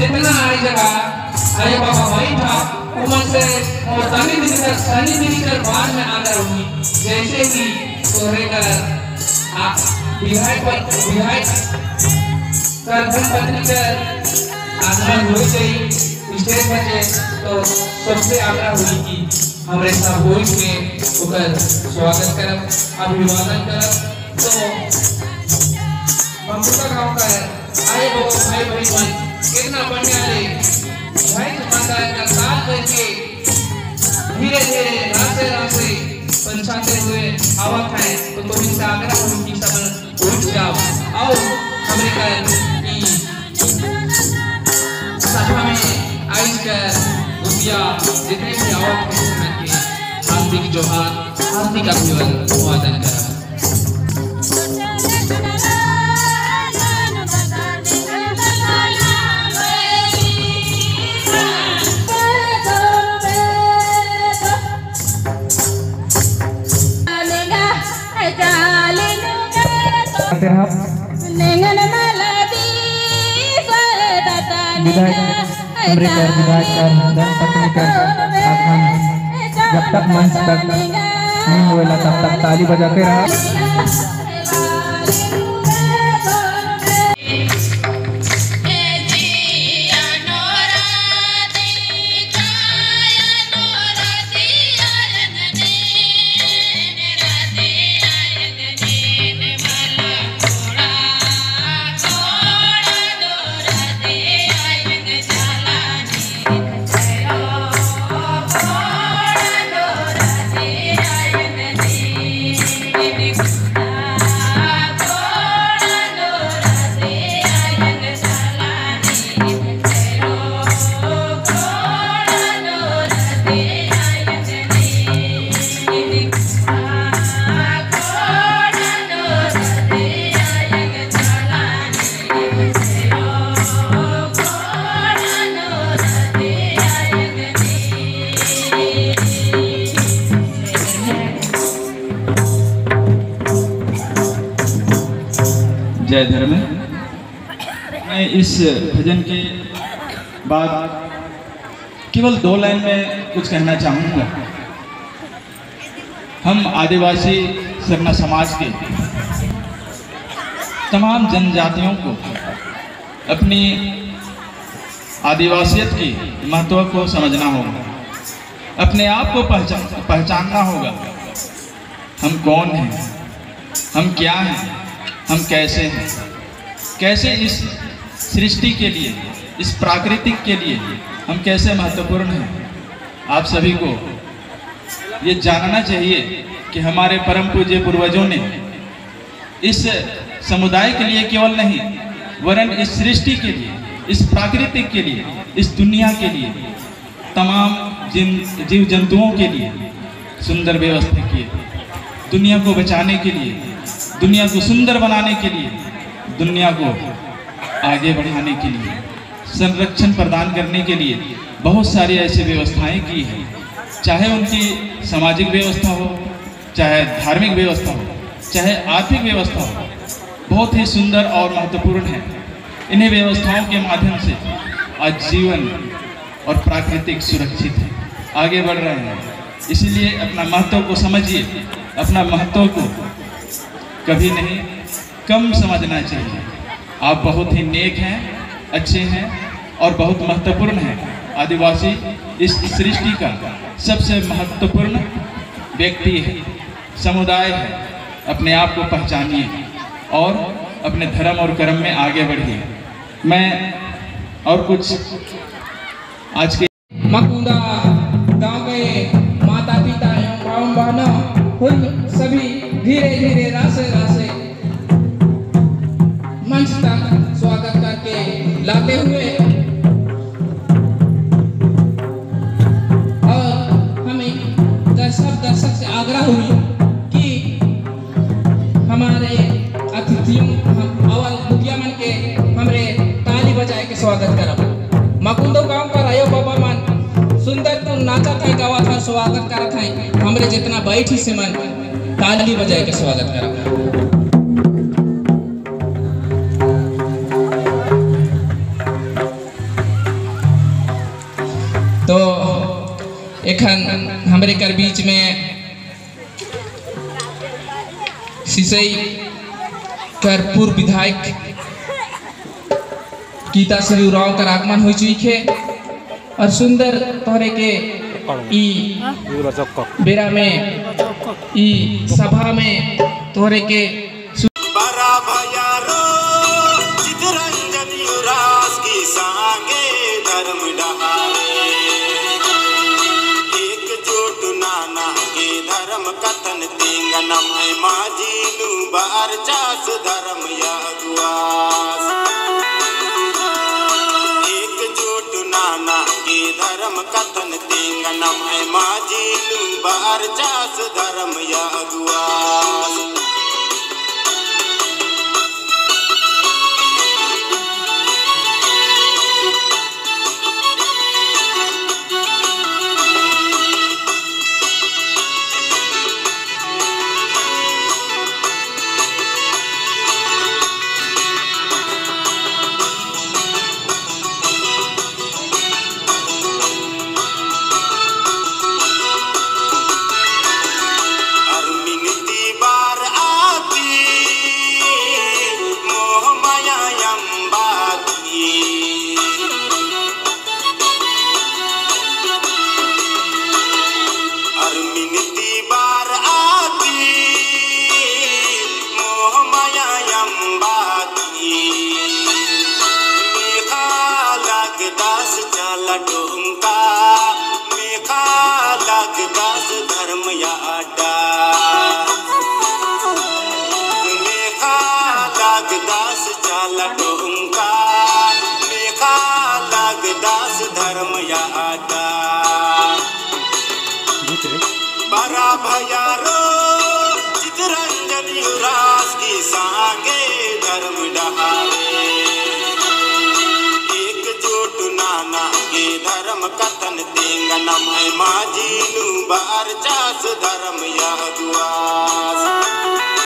जितना आई जगह अरे बाबा भाई था उमन से और सनी दिनकर बाद में आकर हुई जैसे कि तोरे का विधायक कर पत्नी कर आगमन हो गई स्टेज पर तो सबसे आग्रह हुई कि हमारे सब बोल के ओकर स्वागत करब अभिवादन करब। तो बम्बुका गांव का आए बाबा भाई बहन कितना बढ़िया रे भाई माता का साथ करके धीरे धीरे रास्ते पंचाते हुए आवत है। तो तुम इनसे आग्रह उनकी सब उठ जाओ आओ हमारे का सभा में आइज कर रुपया जितने भी आवत है उनके हार्दिक जोहार हार्दिक अभिवादन करा। विधायक पत्नी कर आगमन जब तक मंच तक नहीं हुआ तब तक ताली बजाते रहा। जय धर्म। मैं इस भजन के बाद केवल 2 लाइन में कुछ कहना चाहूँगा। हम आदिवासी सरना समाज के तमाम जनजातियों को अपनी आदिवासियत की महत्व को समझना होगा, अपने आप को पहचानना होगा। हम कौन हैं, हम क्या हैं, हम कैसे हैं, कैसे इस सृष्टि के लिए, इस प्राकृतिक के लिए हम कैसे महत्वपूर्ण हैं। आप सभी को ये जानना चाहिए कि हमारे परम पूज्य पूर्वजों ने इस समुदाय के लिए केवल नहीं वरन इस सृष्टि के लिए, इस प्राकृतिक के लिए, इस दुनिया के लिए, तमाम जीव जंतुओं के लिए सुंदर व्यवस्था की है। दुनिया को बचाने के लिए, दुनिया को सुंदर बनाने के लिए, दुनिया को आगे बढ़ाने के लिए, संरक्षण प्रदान करने के लिए बहुत सारी ऐसी व्यवस्थाएं की हैं। चाहे उनकी सामाजिक व्यवस्था हो, चाहे धार्मिक व्यवस्था हो, चाहे आर्थिक व्यवस्था हो, बहुत ही सुंदर और महत्वपूर्ण है। इन्हीं व्यवस्थाओं के माध्यम से आज जीवन और प्राकृतिक सुरक्षित है, आगे बढ़ रहे हैं। इसलिए अपना महत्व को समझिए, अपना महत्व को कभी नहीं कम समझना चाहिए। आप बहुत ही नेक हैं, अच्छे हैं और बहुत महत्वपूर्ण हैं। आदिवासी इस सृष्टि का सबसे महत्वपूर्ण व्यक्ति है, समुदाय है। अपने आप को पहचानिए और अपने धर्म और कर्म में आगे बढ़िए। मैं और कुछ आज के मकुंदा गांव के माता पिता एवं भाई बहनों सभी धीरे धीरे रासे मंच तक स्वागत करके लाते हुए और हमें सब दर्शक से आग्रह हुई कि हमारे अतिथियों अवल मुखिया मन के हमरे ताली बजाए के स्वागत करब। मकुंदो गांव का रायो बाबा मन सुंदर तो नाचा था, गावा था, स्वागत करा था। हमरे जितना बैठी से मन ताली बजाए के स्वागत करब। तो एखन हमरे कर बीच में सिसई कर पूर्व विधायक गीता श्री उराव कर आगमन हो चुकी है और सुंदर तोहरे के ई बेरा में ई सभा में तोहरे के बरा भयारो चितरंजन युवराज की सांगे धर्म डहारे एकजुट नाना के धर्म कथन तेंगनम है माझी नु बार चास धर्म यादुआस एकजुट नाना के धर्म कथन तेंगनम है माझी नु बार चास धर्म यादुआस धर्म यादा मेघा लागदास चाला डोंका मेघा लागदास धर्म यादा बरा भयारो चितरंजन युवराज की सांगे धर्म डहारे एकजुट नाना के धर्म कथन तेंगनम है माझी नु बार चास धर्म यादुआस